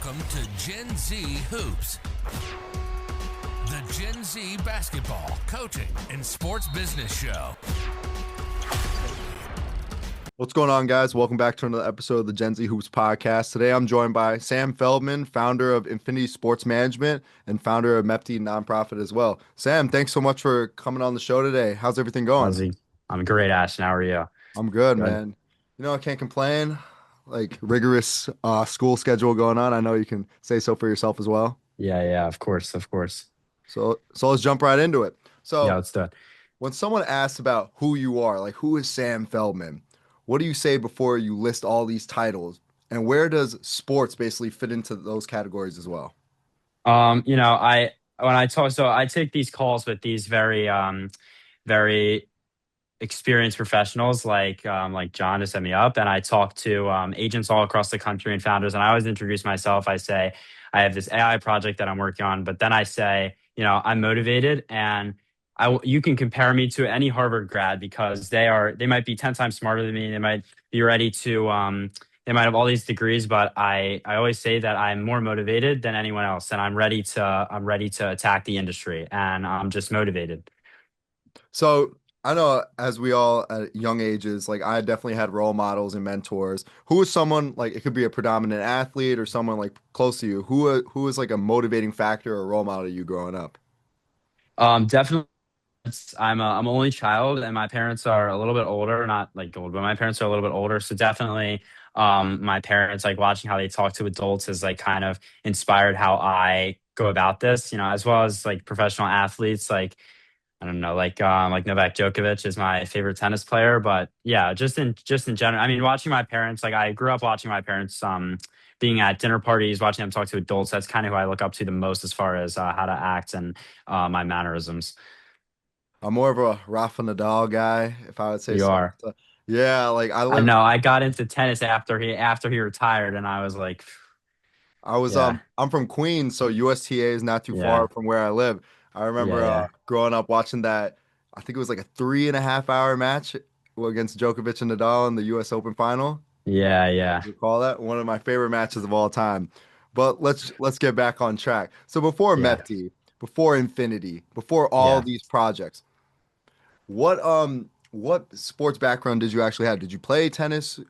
Welcome to Gen Z Hoops, the Gen Z basketball, coaching, and sports business show. What's going on, guys? Welcome back to another episode of the Gen Z Hoops podcast. Today, I'm joined by Sam Feldman, founder of Infinity Sports Management and founder of MEPTI nonprofit as well. Sam, thanks so much for coming on the show today. How's everything going? Ozzy, I'm great, Ashton. How are you? I'm good, Good. man. I can't complain. Like rigorous school schedule going on. I know you can say so for yourself as well. Yeah, of course, of course. So let's jump right into it. Yeah, So let's do it. when someone asks about who you are, like who is Sam Feldman, what do you say before you list all these titles? And where does sports basically fit into those categories as well? I when I talk, so I take these calls with these very experienced professionals like John to set me up, and I talk to agents all across the country and founders, and I always introduce myself. I say I have this AI project that I'm working on, but then I say, I'm motivated, and you can compare me to any Harvard grad because they might be 10 times smarter than me. They might be ready to they might have all these degrees, but I always say that I'm more motivated than anyone else, and I'm ready to attack the industry, and I'm just motivated. So I know as we all at young ages, like I definitely had role models and mentors. Who is someone like it could be a predominant athlete or someone like close to you? Who is like a motivating factor or role model to you growing up? Definitely. I'm an only child, and my parents are a little bit older, not like old, but my parents are a little bit older. So definitely, my parents, like watching how they talk to adults has like kind of inspired how I go about this. As well as like professional athletes, like I don't know, like Novak Djokovic is my favorite tennis player. But yeah, just in general, I mean, watching my parents, like I grew up watching my parents, being at dinner parties, watching them talk to adults. That's kind of who I look up to the most as far as how to act and my mannerisms. I'm more of a Rafa Nadal guy, if I would say You so. are. So, yeah, like I I live know. I got into tennis after he retired, and I was like, I was yeah, I'm from Queens, so USTA is not too far yeah, from where I live. I remember yeah. growing up watching that. I think it was like a 3.5 hour match against Djokovic and Nadal in the U.S. Open final. Yeah. Recall that? One of my favorite matches of all time. But let's get back on track. So before Yeah, MEPTI, before Infinity, before all yeah, these projects, what sports background did you actually have? Did you play tennis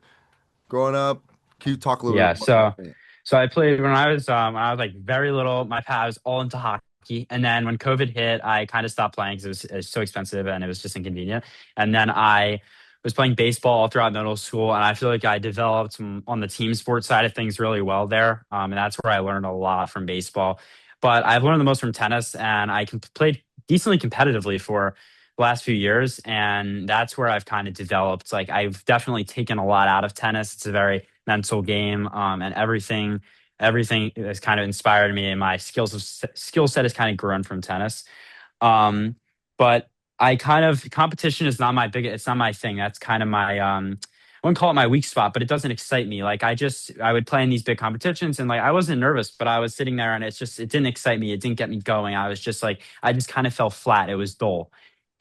growing up? Can you talk a little bit yeah. more about So, that? so I played when I was like very little. I was all into hockey, and then when COVID hit, I kind of stopped playing because it was so expensive and it was just inconvenient. And then I was playing baseball all throughout middle school, and I feel like I developed on the team sports side of things really well there. And that's where I learned a lot from baseball. But I've learned the most from tennis, and played decently competitively for the last few years, and that's where I've kind of developed. Like I've definitely taken a lot out of tennis. It's a very mental game, and everything has kind of inspired me, and my skill set has kind of grown from tennis. Um, but I kind of competition is not my big. It's not my thing. That's kind of my I wouldn't call it my weak spot, but it doesn't excite me. Like I would play in these big competitions, and like I wasn't nervous, but I was sitting there, and it didn't excite me. It didn't get me going. I was just like I just kind of fell flat. It was dull.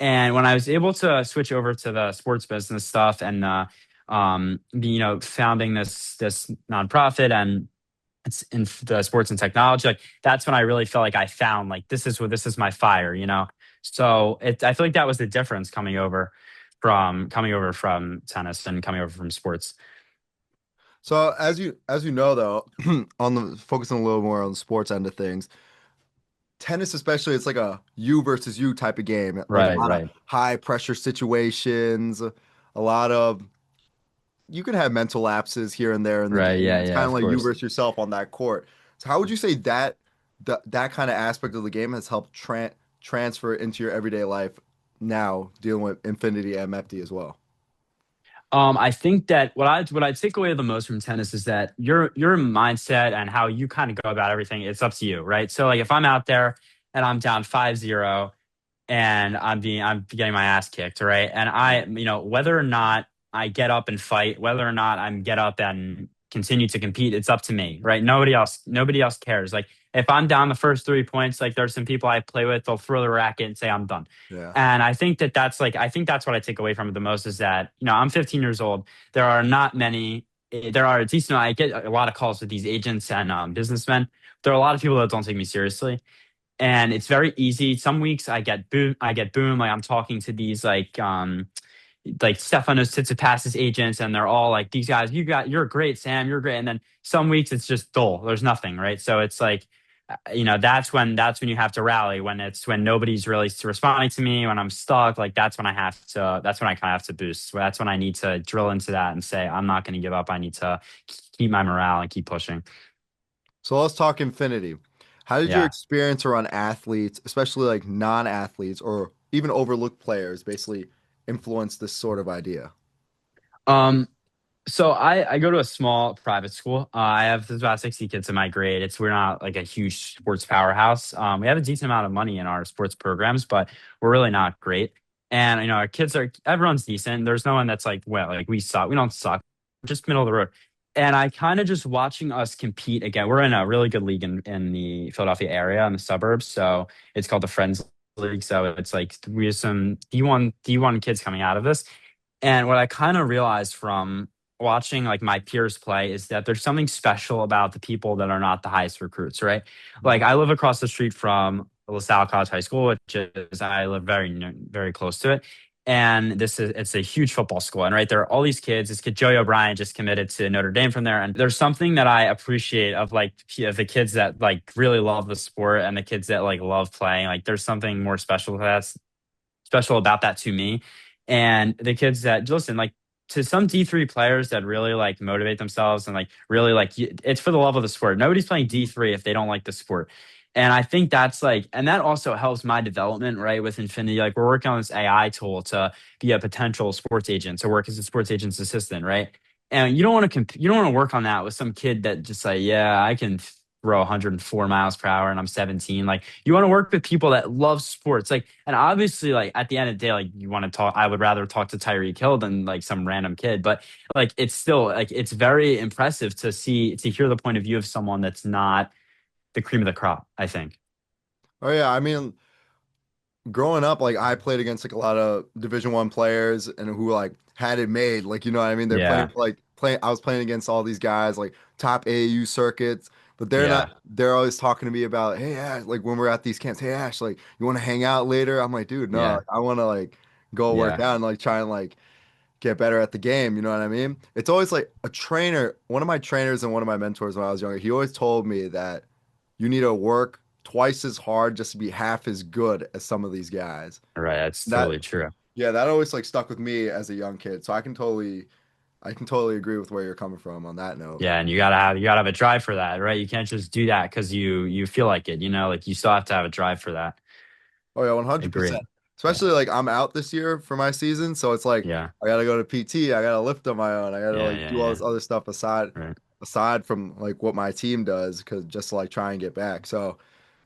And when I was able to switch over to the sports business stuff and founding this nonprofit, and it's in the sports and technology, like that's when I really felt like I found like this is my fire. So I feel like that was the difference coming over from tennis and coming over from sports. So as you know though, on the focusing a little more on the sports end of things, tennis especially, it's like a you versus you type of game. Like a Right, lot of right, high pressure situations, a lot of you can have mental lapses here and there in the right. game. Yeah, It's yeah. kind of Of like you course. versus yourself on that court. So how would you say that kind of aspect of the game has helped transfer into your everyday life now dealing with Infinity and MEPTI as well? I think that what I take away the most from tennis is that your mindset and how you kind of go about everything, it's up to you, right? So like if I'm out there and I'm down 5-0 and I'm getting my ass kicked, right? And whether or not I get up and fight, whether or not I'm get up and continue to compete, it's up to me, right? Nobody else cares. Like if I'm down the first 3 points, like there's some people I play with, they'll throw the racket and say I'm done. Yeah. And I think that's what I take away from it the most is that, I'm 15 years old. There are not many there are a decent. I get a lot of calls with these agents and businessmen. There are a lot of people that don't take me seriously, and it's very easy. Some weeks I get boom. I get boom. Like I'm talking to these like Stefanos Tsitsipas' agents, and they're all like, "These guys, you're great, Sam, you're great." And then some weeks it's just dull. There's nothing, right? So it's like, that's when you have to rally. When nobody's really responding to me, when I'm stuck, like that's when I have to. That's when I kind of have to boost. So that's when I need to drill into that and say, I'm not going to give up. I need to keep my morale and keep pushing. So let's talk Infinity. How did your Yeah. experience around athletes, especially like non-athletes or even overlooked players, basically influence this sort of idea? Um, So I go to a small private school. I have there's about 60 kids in my grade. We're not like a huge sports powerhouse. We have a decent amount of money in our sports programs, but we're really not great. And our kids are everyone's decent. There's no one that's like, well, like we suck. We don't suck. We're just middle of the road. And I kind of just watching us compete again. We're in a really good league in the Philadelphia area in the suburbs. So it's called the Friends League. So it's like we have some D1 kids coming out of this. And what I kind of realized from watching like my peers play is that there's something special about the people that are not the highest recruits, right? Like I live across the street from LaSalle College High School, which is I live very close to it. And it's a huge football school. And right there are all these kids. This kid Joey O'Brien just committed to Notre Dame from there. And there's something that I appreciate of like of the kids that like really love the sport and the kids that like love playing. Like there's something more special about that to me. And the kids that listen, like to some D3 players that really like motivate themselves and like really like it's for the love of the sport. Nobody's playing D3 if they don't like the sport. And I think that's like, and that also helps my development, right? With Infinity, like we're working on this AI tool to be a potential sports agent, to work as a sports agent's assistant, right? And you don't want to you don't want to work on that with some kid that just like, yeah, I can throw 104 miles per hour and I'm 17. Like you want to work with people that love sports. Like, and obviously like at the end of the day, like you want to talk, I would rather talk to Tyreek Hill than like some random kid, but like, it's still like, it's very impressive to hear the point of view of someone that's not the cream of the crop, I think. Oh yeah, I mean, growing up, like I played against like a lot of Division 1 players and who like had it made. Like, you know what I mean? They're playing Yeah. for like playing I was playing against all these guys, like top AAU circuits, but they're not Yeah. they're always talking to me about, hey Ash, like when we're at these camps, hey Ash, like you want to hang out later? I'm like, dude, no, Yeah. like, I want to like go work Yeah. out and like try and like get better at the game, you know what I mean? It's always like one of my trainers and one of my mentors when I was younger, he always told me that you need to work twice as hard just to be half as good as some of these guys. Right. That's That totally true. yeah, that always like stuck with me as a young kid. So I can totally agree with where you're coming from on that note. Yeah. And you gotta have a drive for that, right? You can't just do that because you feel like it, like you still have to have a drive for that. Oh yeah, I agree. 100%. Yeah. Especially like I'm out this year for my season, so it's like Yeah. I gotta go to PT, I gotta lift on my own, I gotta Yeah. like Yeah. do all Yeah. this other stuff Right. aside from like what my team does, because just to like try and get back. So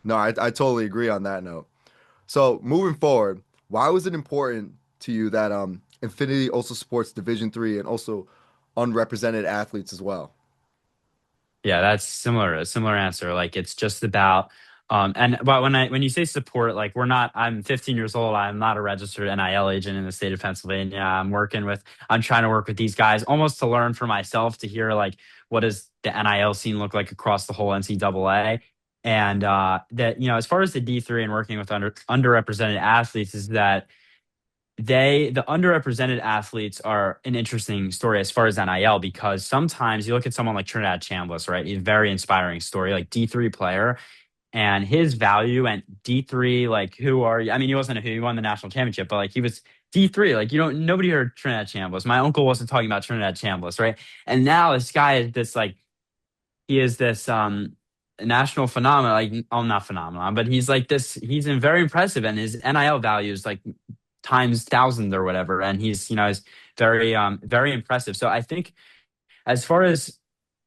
no, I totally agree on that note. So moving forward, why was it important to you that Infinity also supports Division 3 and also unrepresented athletes as well? Yeah, that's similar. A similar answer. Like it's just about and but when you say support, like I'm 15 years old. I'm not a registered NIL agent in the state of Pennsylvania. I'm trying to work with these guys almost to learn for myself to hear like what does the NIL scene look like across the whole NCAA. And that, as far as the D3 and working with underrepresented athletes is that the underrepresented athletes are an interesting story as far as NIL because sometimes you look at someone like Trinidad Chambliss, right? He's a very inspiring story, like D3 player, and his value and D3, like who are you? I mean, he wasn't a who, he won the national championship, but like he was D3, like nobody heard Trinidad Chambliss. My uncle wasn't talking about Trinidad Chambliss, right? And now this guy is this like he is this national phenomenon, like not phenomenon, but he's like this, he's in very impressive and his NIL value is like times thousand or whatever. And he's very impressive. So I think as far as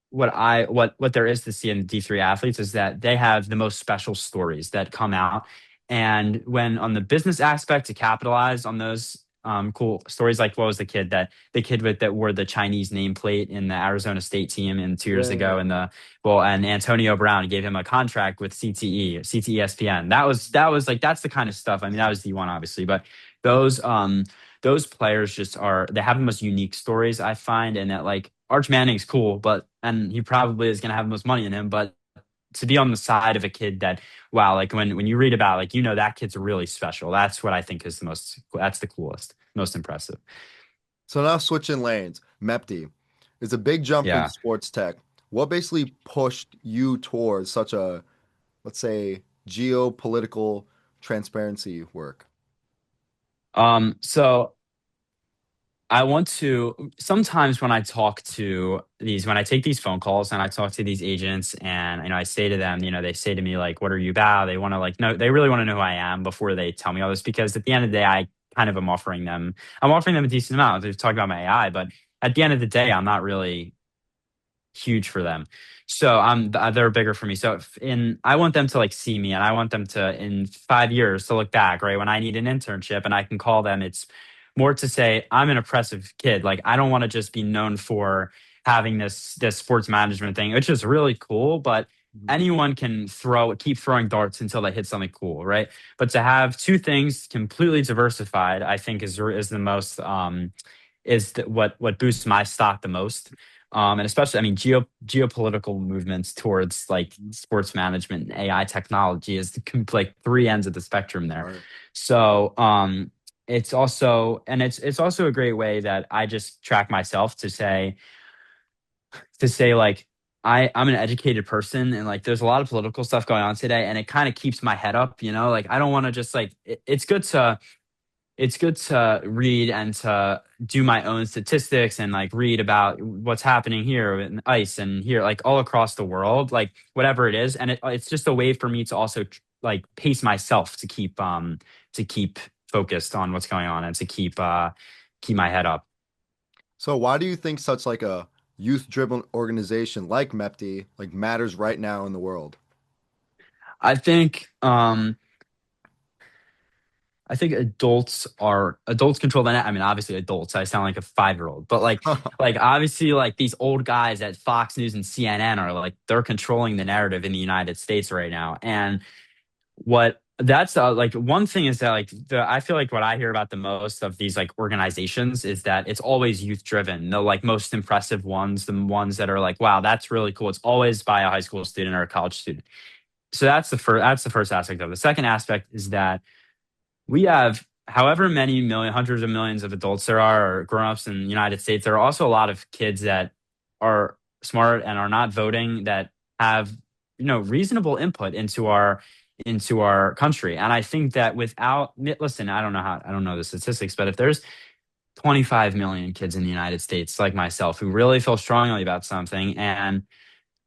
what there is to see in D3 athletes is that they have the most special stories that come out. And when on the business aspect to capitalize on those cool stories, like what was the kid with that wore the Chinese nameplate in the Arizona State team in 2 years Yeah, ago, and Antonio Brown gave him a contract with CTE ESPN. That was like that's the kind of stuff. I mean, that was D1 obviously, but those those players just they have the most unique stories I find, and that like Arch Manning's cool, and he probably is going to have the most money in him, but to be on the side of a kid that, wow, like when you read about, like, that kid's really special. That's what I think is that's the coolest, most impressive. So now switching lanes, MEPD is a big jump in Yeah. sports tech. What basically pushed you towards such a, let's say, geopolitical transparency work? So I want to sometimes when I take these phone calls and I talk to these agents and I say to them, they say to me like, what are you about? They want to like know, they really want to know who I am before they tell me all this, because at the end of the day, I'm offering them a decent amount. They've talked about my AI, but at the end of the day, I'm not really huge for them. So they're bigger for me. So I want them to like see me, and I want them to in 5 years to look back, right? When I need an internship and I can call them, it's more to say I'm an impressive kid. Like I don't want to just be known for having this sports management thing, which is really cool, but Mhm. anyone can keep throwing darts until they hit something cool, right? But to have two things completely diversified, I think is the most what boosts my stock the most. And especially, I mean, geopolitical movements towards like sports management and AI technology is like three ends of the spectrum there. Right. So, it's also a great way that I just track myself to say like I'm an educated person, and like there's a lot of political stuff going on today, and it kind of keeps my head up, like I don't want to just like it's good to read and to do my own statistics and like read about what's happening here in ice and here like all across the world, like whatever it is, and it's just a way for me to also like pace myself to keep focused on what's going on and to keep my head up. So why do you think such like a youth-driven organization like MEPD like matters right now in the world? I think adults control the net. I mean, obviously adults. I sound like a 5-year-old, but like obviously like these old guys at Fox News and CNN are like they're controlling the narrative in the United States right now. And what that's like one thing is that like I feel like what I hear about the most of these like organizations is that it's always youth driven. The like most impressive ones, the ones that are like, wow, that's really cool. It's always by a high school student or a college student. So that's the first aspect of it. The second aspect is that we have however many hundreds of millions of adults there are or grown-ups in the United States. There are also a lot of kids that are smart and are not voting that have reasonable input into our country. And I think that listen, I don't know the statistics, but if there's 25 million kids in the United States like myself who really feel strongly about something and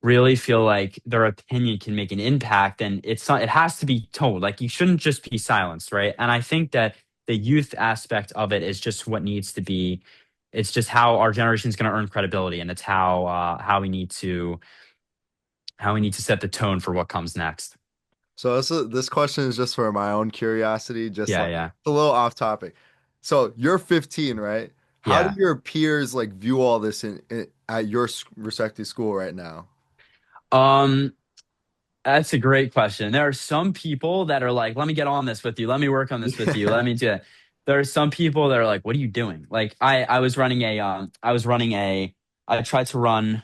really feel like their opinion can make an impact, and it has to be told, like you shouldn't just be silenced, right? And I think that the youth aspect of it is just what needs to be. It's just how our generation is going to earn credibility, and it's how we need to set the tone for what comes next. So this question is just for my own curiosity, just Yeah, like yeah, a little off topic. So you're 15, right? How do yeah. your peers like view all this at your respective school right now? um That's a great question. There are some people that are like, let me get on this with you. Let me work on this with you. Yeah. Let me do it. There are some people that are like, what are you doing? Like I tried to run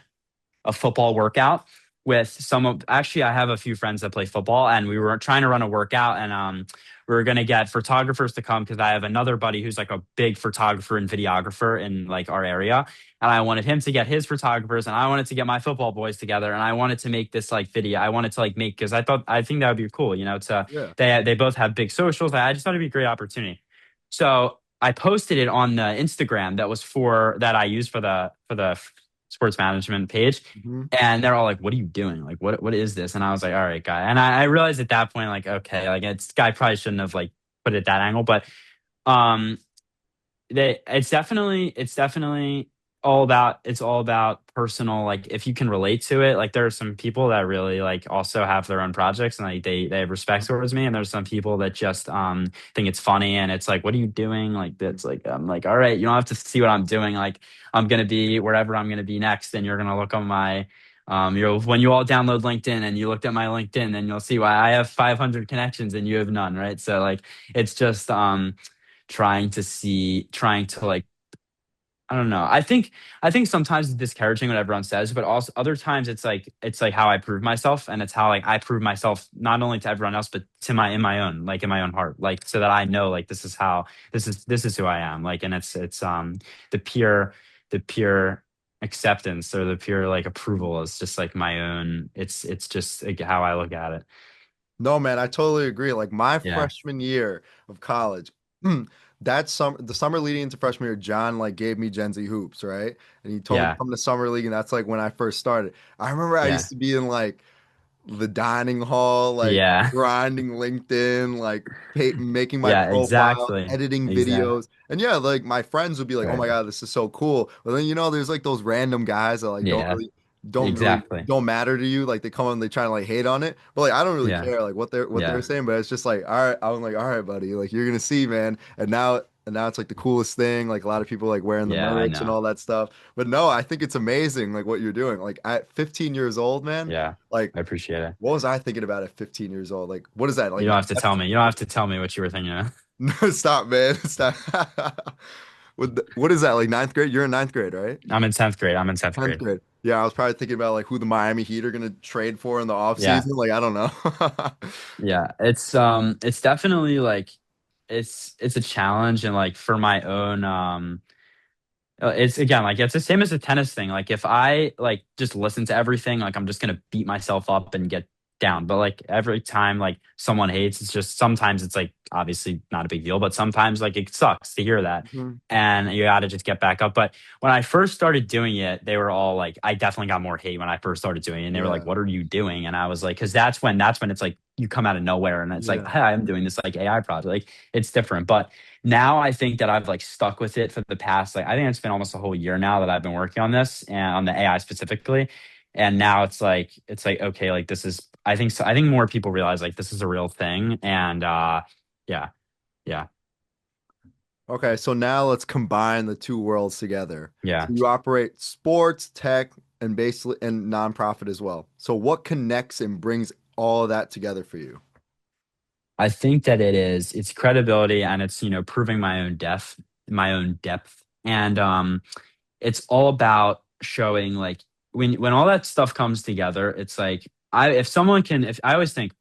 a football workout with some of actually I have a few friends that play football, and we were trying to run a workout, and we were going to get photographers to come because I have another buddy who's like a big photographer and videographer in like our area, and I wanted him to get his photographers, and I wanted to get my football boys together, and I wanted to make this like video. I wanted to like make because I think that would be cool, to Yeah. they both have big socials. I just thought it'd be a great opportunity. So I posted it on the Instagram that I use for the sports management page. Mhm. And they're all like, what are you doing? Like, what is this? And I was like, all right, guy. And I realized at that point, like, okay, like it's guy probably shouldn't have like put it at that angle. But um it's definitely all about personal, like if you can relate to it. Like there are some people that really like also have their own projects, and like they have respect towards me, and there's some people that just think it's funny, and it's like, what are you doing? Like that's like, I'm like, all right, you don't have to see what I'm doing. Like I'm gonna be wherever I'm gonna be next, and you're gonna look on my when you all download LinkedIn and you looked at my LinkedIn, then you'll see why I have 500 connections and you have none, right? So like it's just trying to like I don't know. I think sometimes it's discouraging what everyone says, but also other times it's like how I prove myself, and it's how like I prove myself not only to everyone else, but to my in my own like in my own heart, like so that I know like this is how this is who I am, like, and it's the pure acceptance or the pure like approval is just like my own. It's just like how I look at it. No, man, I totally agree. Like my Yeah, freshman year of college, the summer leading into freshman year, John like gave me Gen Z hoops, right? And he told me to yeah, come to summer league, and that's like when I first started. I remember I yeah, used to be in like the dining hall, like yeah, grinding LinkedIn, like making my yeah. profile, Exactly, editing exactly. videos. And yeah, like my friends would be like, "Oh Right. my God, this is so cool." But then there's like those random guys that like Yeah, don't really exactly. don't matter to you. Like they come on, they try to like hate on it. But like I don't really Yeah, care like what they're yeah, saying, but it's just like, all right, I'm like, all right, buddy, like you're gonna see, man. And now it's like the coolest thing. Like a lot of people like wearing the yeah. I merch and know. all that stuff. But no, I think it's amazing like what you're doing. Like at 15 years old, man, Yeah, like I appreciate it. what was I thinking about at 15 years old? Like, what is that? You Like, don't have to tell me. You don't have to tell me what you were thinking of. no, stop, man. Stop. What is that? Like ninth grade? You're in ninth grade, right? I'm in 10th grade. I'm in 10th 10th grade. grade. Yeah, I was probably thinking about like who the Miami Heat are gonna trade for in the Yeah. offseason. Like, I don't know. Yeah. It's definitely like it's a challenge, and like for my own it's again like it's the same as the tennis thing. Like if I like just listen to everything, like I'm just gonna beat myself up and get down. But like every time like someone hates, it's just sometimes it's like obviously not a big deal, but sometimes like it sucks to hear that. Mhm. And you gotta just get back up. But when I first started doing it, they were all like, I definitely got more hate when I first started doing it. And they were like, Yeah, "What are you doing?" And I was like, because that's when it's like you come out of nowhere and it's like, yeah. "Hey, I'm doing this like AI project." Like it's different. But now I think that I've like stuck with it for the past like I think it's been almost a whole year now that I've been working on this and on the AI specifically. And now it's like okay, like this is I think so, I think more people realize like this is a real thing. And yeah, yeah, Okay, so now let's combine the two worlds together. yeah. So you operate sports, tech, and basically and nonprofit as well. So what connects and brings all of that together for you? I think that it's credibility, and it's proving my own depth. And it's all about showing like when all that stuff comes together, it's like I if someone can if I always think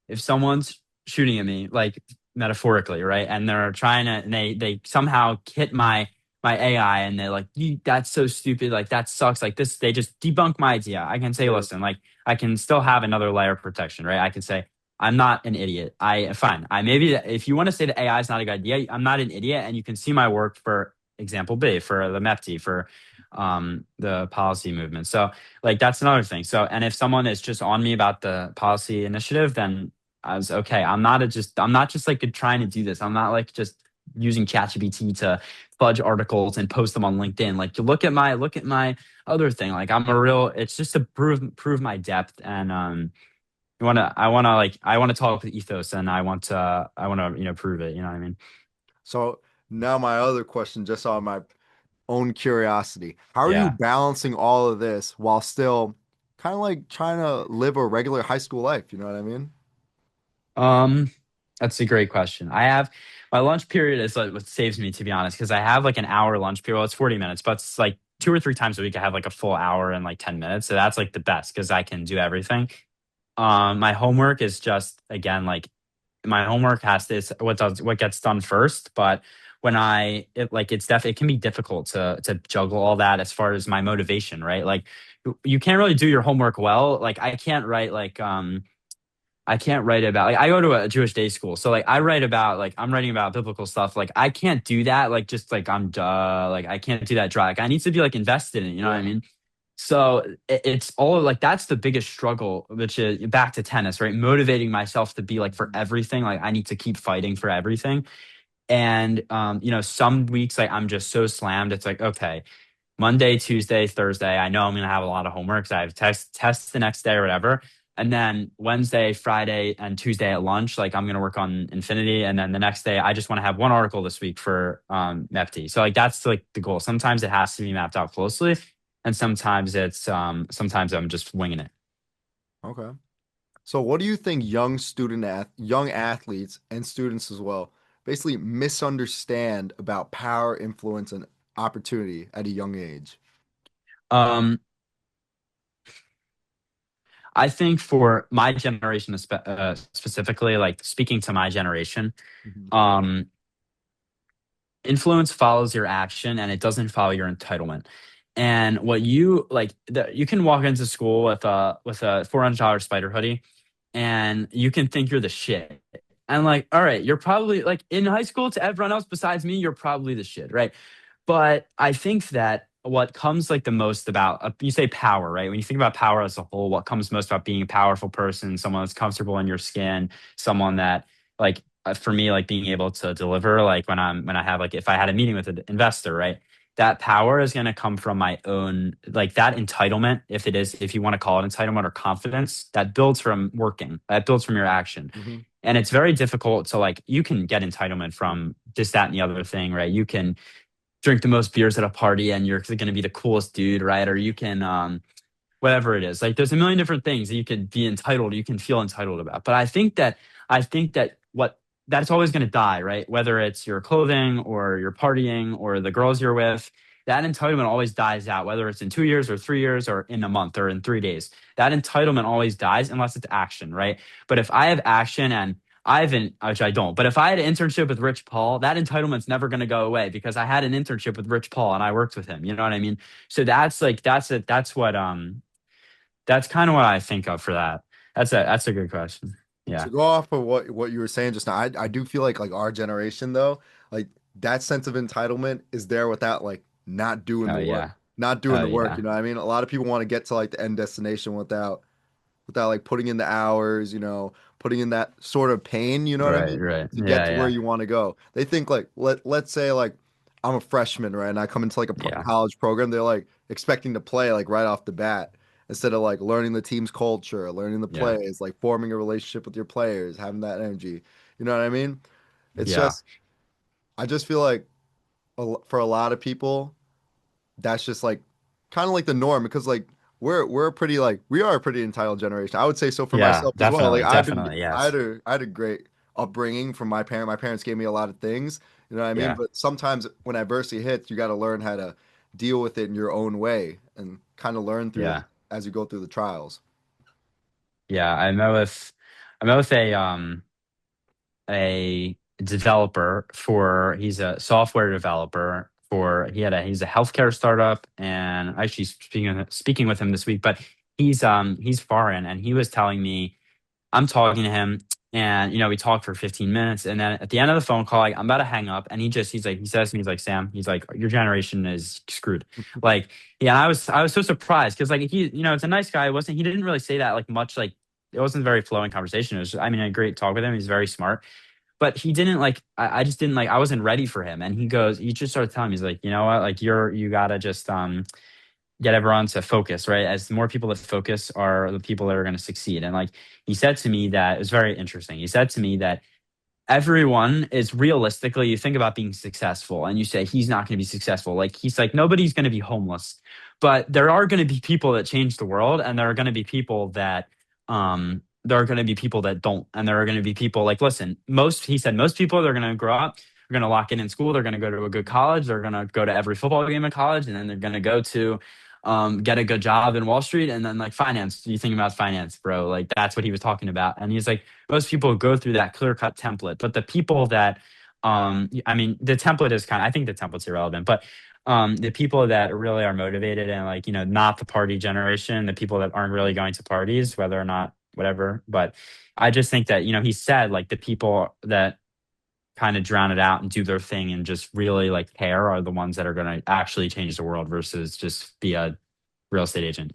if someone's shooting at me, like metaphorically, right, and they're trying to, and they somehow hit my AI, and they're like, "That's so stupid, like that sucks, like this," they just debunk my idea. I can say, Yeah. "Listen, like I can still have another layer of protection, right?" I can say, "I'm not an idiot. I fine. I maybe if you want to say that AI is not a good idea, I'm not an idiot, and you can see my work for example B for the MEPT for." The policy movement. So like that's another thing. So and if someone is just on me about the policy initiative, then I was okay. I'm not just like trying to do this. I'm not like just using ChatGPT to fudge articles and post them on LinkedIn. Like look at my other thing. Like I'm a real. It's just to prove my depth. And I want to talk with ethos, and I want to prove it. You know what I mean? So now my other question, just on my own curiosity, how are you Yeah. balancing all of this while still kind of like trying to live a regular high school life? You know what I mean? Um, that's a great question. I have my lunch period is like what saves me, to be honest, because I have like an hour lunch period. Well, it's 40 minutes, but it's like 2 or 3 times a week I have like a full hour and like 10 minutes. So that's like the best because I can do everything. My homework is just again like my homework has to is what gets done first. But when I it like it's it can be difficult to juggle all that as far as my motivation, right? Like you can't really do your homework well. Like I can't write about like I go to a Jewish day school. So like I write about like I'm writing about biblical stuff. Like I can't do that like just like I'm like I can't do that dry. Like I need to be like invested in it, you know what I Yeah. mean? So it's all like that's the biggest struggle, which is back to tennis, right? Motivating myself to be like for everything. Like I need to keep fighting for everything. And some weeks like I'm just so slammed. It's like, okay, Monday, Tuesday, Thursday, I know I'm going to have a lot of homework because I have tests the next day or whatever. And then Wednesday, Friday, and Tuesday at lunch, like I'm going to work on Infinity. And then the next day, I just want to have one article this week for MEPT. So like that's like the goal. Sometimes it has to be mapped out closely, and sometimes I'm just winging it. Okay. So what do you think young athletes and students as well basically misunderstand about power, influence, and opportunity at a young age? Um, I think for my generation, specifically, like speaking to my generation, Mhm. um, influence follows your action and it doesn't follow your entitlement. And what you like, you can walk into school with a $400 spider hoodie, and you can think you're the shit. And like, all right, you're probably like in high school to everyone else besides me, you're probably the shit, right? But I think that what comes like the most about you say power, right? When you think about power as a whole, what comes most about being a powerful person, someone that's comfortable in your skin, someone that like for me, like being able to deliver, like when I have like if I had a meeting with an investor, right? That power is going to come from my own like that entitlement, if it is, if you want to call it entitlement or confidence, that builds from working, that builds from your action. Mhm. And it's very difficult to like you can get entitlement from this, that, and the other thing, right? You can drink the most beers at a party and you're going to be the coolest dude, right? Or you can, whatever it is. Like there's a million different things that you could be entitled, you can feel entitled about. But I think that what that's always going to die, right? Whether it's your clothing or your partying or the girls you're with, that entitlement always dies out, whether it's in 2 years or 3 years or in a month or in 3 days. That entitlement always dies unless it's action, right? But if I have action and I haven't, which I don't, but if I had an internship with Rich Paul, that entitlement's never going to go away because I had an internship with Rich Paul and I worked with him. You know what I mean? So that's like that's what that's kind of what I think of for that. That's a good question. Yeah. To go off of what you were saying just now, I do feel like our generation though, like that sense of entitlement is there without like not doing Oh the work, yeah. not doing Oh the work. yeah. You know what I mean? A lot of people want to get to like the end destination without like putting in the hours, putting in that sort of pain, you know what I Right. mean? Right. To get Yeah. to where Yeah. you want to go. They think like let's say like I'm a freshman, right? And I come into like a Yeah. college program, they're like expecting to play like right off the bat instead of like learning the team's culture, learning the Yeah. plays, like forming a relationship with your players, having that energy. You know what I mean? It's Yeah. just I just feel like for a lot of people that's just like kind of like the norm because like we're a pretty like we are a pretty entitled generation. I would say so for Yeah. myself as well. Like Definitely. Definitely. Yes. I had a great upbringing from my parent. My parents gave me a lot of things, you know what I mean? Yeah. But sometimes when adversity hits, you got to learn how to deal with it in your own way and kind of learn through it Yeah. as you go through the trials. Yeah. I met with a developer for he's a software developer for he's a healthcare startup, and actually speaking with him this week, but he's foreign, and he was telling me I'm talking to him, and we talked for 15 minutes, and then at the end of the phone call, like, I'm about to hang up, and he says to me, he's like, Sam, he's like, your generation is screwed. Like, yeah, I was so surprised because like it's a nice guy. He didn't really say that like much, like it wasn't a very flowing conversation. It was, I mean, a great talk with him. He's very smart, but he didn't like, I just didn't like, I wasn't ready for him. And he just started telling me, he's like, you know what, like you gotta just, get everyone to focus, right? As the more people that focus are the people that are going to succeed. And like he said to me that it was very interesting. He said to me that everyone is realistically, you think about being successful and you say he's not going to be successful. Like he's like, nobody's going to be homeless, but there are going to be people that change the world, and there are going to be people that, there are going to be people that don't. And there are going to be people like, listen, he said, most people, they're going to grow up, they're going to lock in school, they're going to go to a good college, they're going to go to every football game in college, and then they're going to go to, get a good job in Wall Street, and then like finance. You think about finance, bro. Like that's what he was talking about. And he's like, most people go through that clear cut template, but the people that, I mean, the template is I think the template's irrelevant, but the people that really are motivated and like, not the party generation, the people that aren't really going to parties, whether or not, whatever. But I just think that, he said like the people that kind of drown it out and do their thing and just really like care are the ones that are going to actually change the world versus just be a real estate agent,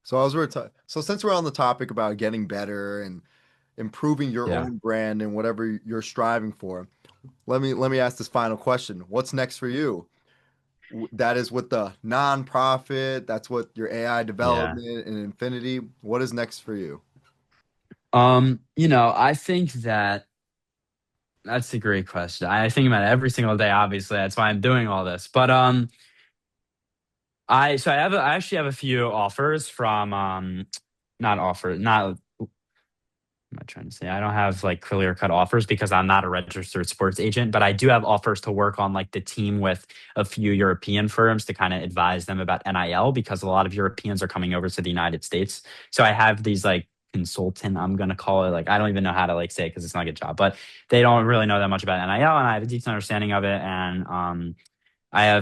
So since we're on the topic about getting better and improving your Yeah. own brand and whatever you're striving for, let me ask this final question. What's next for you? That is with the nonprofit. That's what your AI Yeah. development and Infinity. What is next for you? I think that that's a great question. I think about it every single day, obviously. That's why I'm doing all this. But I actually have a few offers from not offer not am I trying to say? I don't have like clear cut offers because I'm not a registered sports agent, but I do have offers to work on like the team with a few European firms to kind of advise them about NIL because a lot of Europeans are coming over to the United States. So I have these like consultant, I'm going to call it, like, I don't even know how to like say it because it's not a good job, but they don't really know that much about NIL and I have a decent understanding of it. And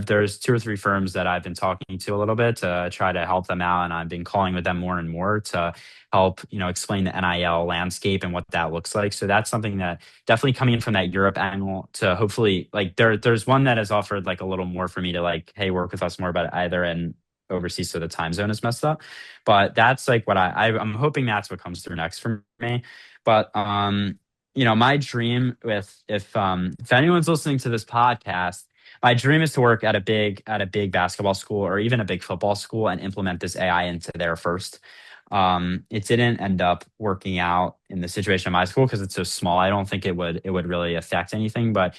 there's 2 or 3 firms that I've been talking to a little bit to try to help them out. And I've been calling with them more and more to help, explain the NIL landscape and what that looks like. So that's something that definitely coming in from that Europe angle to hopefully like there's one that has offered like a little more for me to like, hey, work with us more about it either and overseas. So the time zone is messed up, but that's like what I'm hoping that's what comes through next for me. But, my dream if anyone's listening to this podcast, my dream is to work at a big basketball school or even a big football school and implement this AI into there first. It didn't end up working out in the situation of my school because it's so small. I don't think it would really affect anything, but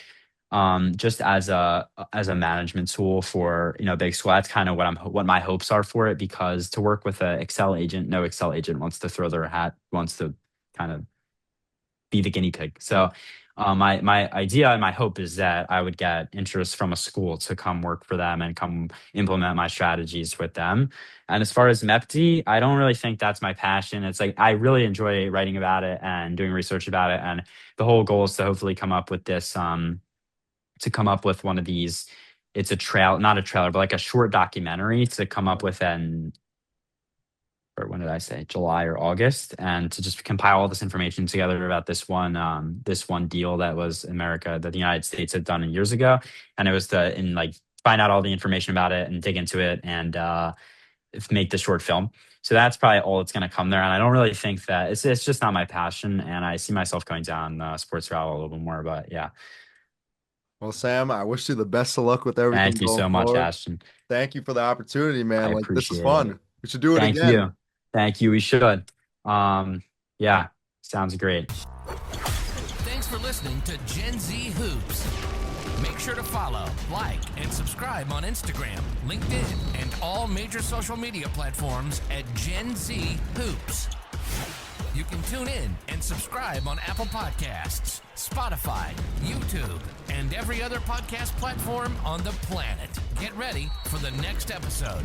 just as a management tool for a big school, that's kind of what my hopes are for it. Because to work with an Excel agent, no Excel agent wants to throw their hat, wants to kind of be the guinea pig. So my idea and my hope is that I would get interest from a school to come work for them and come implement my strategies with them. And as far as MEPD, I don't really think that's my passion. It's like I really enjoy writing about it and doing research about it. And the whole goal is to hopefully come up with this, to come up with one of these. It's not a trailer, but like a short documentary to come up with or when did I say July or August, and to just compile all this information together about this one deal that was America that the United States had done years ago, and it was to find out all the information about it and dig into it and make the short film. So that's probably all that's going to come there, and I don't really think that it's just not my passion, and I see myself going down the sports route a little bit more. But yeah. Well, Sam, I wish you the best of luck with everything. Thank you so much, Ashton. Thank you for the opportunity, man. I Like, this is appreciate fun. it. We should do it Thank again. Thank you. We should. Yeah, sounds great. Thanks for listening to Gen Z Hoops. Make sure to follow, like, and subscribe on Instagram, LinkedIn, and all major social media platforms at Gen Z Hoops. You can tune in and subscribe on Apple Podcasts, Spotify, YouTube, and every other podcast platform on the planet. Get ready for the next episode.